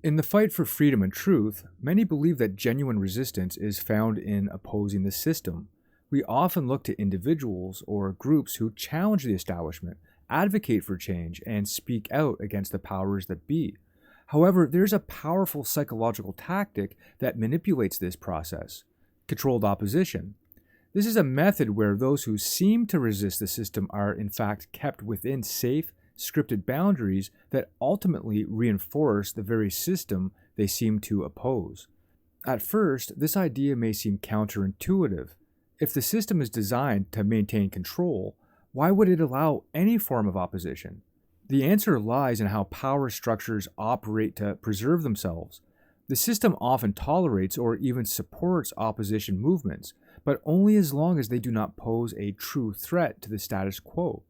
In the fight for freedom and truth, many believe that genuine resistance is found in opposing the system. We often look to individuals or groups who challenge the establishment, advocate for change, and speak out against the powers that be. However, there's a powerful psychological tactic that manipulates this process: controlled opposition. This is a method where those who seem to resist the system are in fact kept within safe, scripted boundaries that ultimately reinforce the very system they seem to oppose. At first, this idea may seem counterintuitive. If the system is designed to maintain control, why would it allow any form of opposition? The answer lies in how power structures operate to preserve themselves. The system often tolerates or even supports opposition movements, but only as long as they do not pose a true threat to the status quo.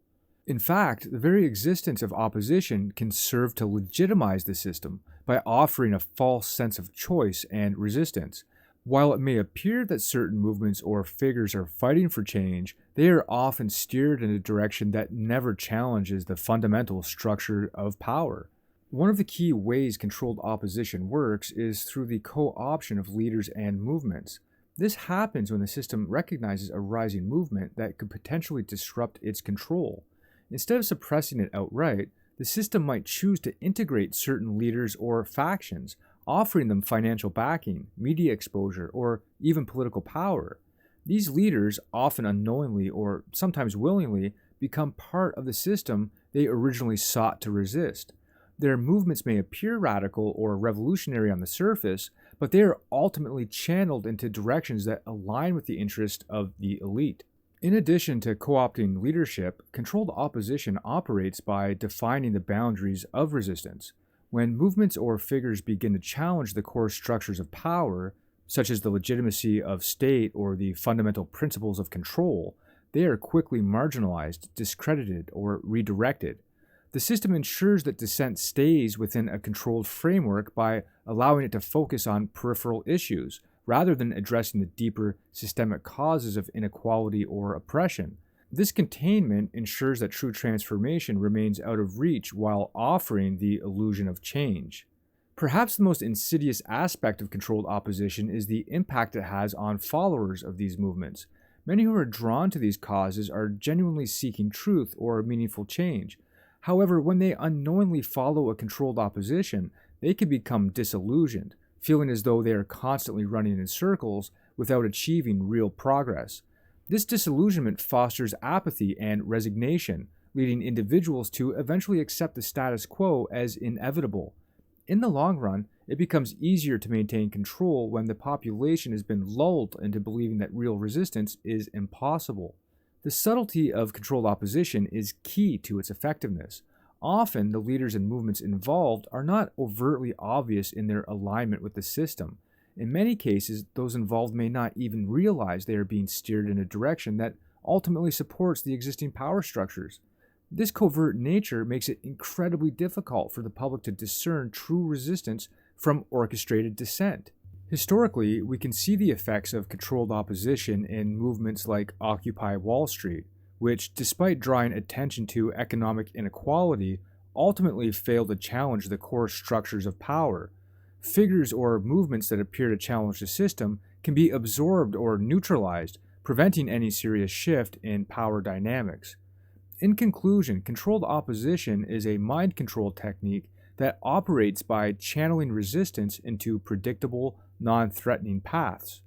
In fact, the very existence of opposition can serve to legitimize the system by offering a false sense of choice and resistance. While it may appear that certain movements or figures are fighting for change, they are often steered in a direction that never challenges the fundamental structure of power. One of the key ways controlled opposition works is through the co-option of leaders and movements. This happens when the system recognizes a rising movement that could potentially disrupt its control. Instead of suppressing it outright, the system might choose to integrate certain leaders or factions, offering them financial backing, media exposure, or even political power. These leaders, often unknowingly or sometimes willingly, become part of the system they originally sought to resist. Their movements may appear radical or revolutionary on the surface, but they are ultimately channeled into directions that align with the interest of the elite. In addition to co-opting leadership, controlled opposition operates by defining the boundaries of resistance. When movements or figures begin to challenge the core structures of power, such as the legitimacy of state or the fundamental principles of control, they are quickly marginalized, discredited, or redirected. The system ensures that dissent stays within a controlled framework by allowing it to focus on peripheral issues, rather than addressing the deeper systemic causes of inequality or oppression. This containment ensures that true transformation remains out of reach while offering the illusion of change. Perhaps the most insidious aspect of controlled opposition is the impact it has on followers of these movements. Many who are drawn to these causes are genuinely seeking truth or meaningful change. However, when they unknowingly follow a controlled opposition, they can become disillusioned, feeling as though they are constantly running in circles without achieving real progress. This disillusionment fosters apathy and resignation, leading individuals to eventually accept the status quo as inevitable. In the long run, it becomes easier to maintain control when the population has been lulled into believing that real resistance is impossible. The subtlety of controlled opposition is key to its effectiveness. Often, the leaders and movements involved are not overtly obvious in their alignment with the system. In many cases, those involved may not even realize they are being steered in a direction that ultimately supports the existing power structures. This covert nature makes it incredibly difficult for the public to discern true resistance from orchestrated dissent. Historically, we can see the effects of controlled opposition in movements like Occupy Wall Street, which, despite drawing attention to economic inequality, ultimately failed to challenge the core structures of power. Figures or movements that appear to challenge the system can be absorbed or neutralized, preventing any serious shift in power dynamics. In conclusion, controlled opposition is a mind control technique that operates by channeling resistance into predictable, non-threatening paths.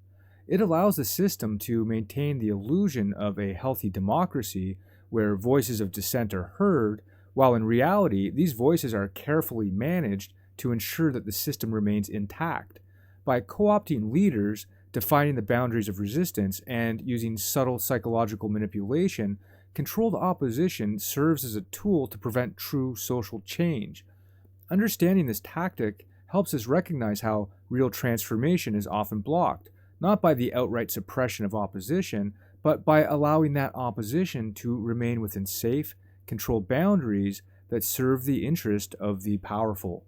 It allows the system to maintain the illusion of a healthy democracy where voices of dissent are heard, while in reality, these voices are carefully managed to ensure that the system remains intact. By co-opting leaders, defining the boundaries of resistance, and using subtle psychological manipulation, controlled opposition serves as a tool to prevent true social change. Understanding this tactic helps us recognize how real transformation is often blocked, not by the outright suppression of opposition, but by allowing that opposition to remain within safe, controlled boundaries that serve the interest of the powerful.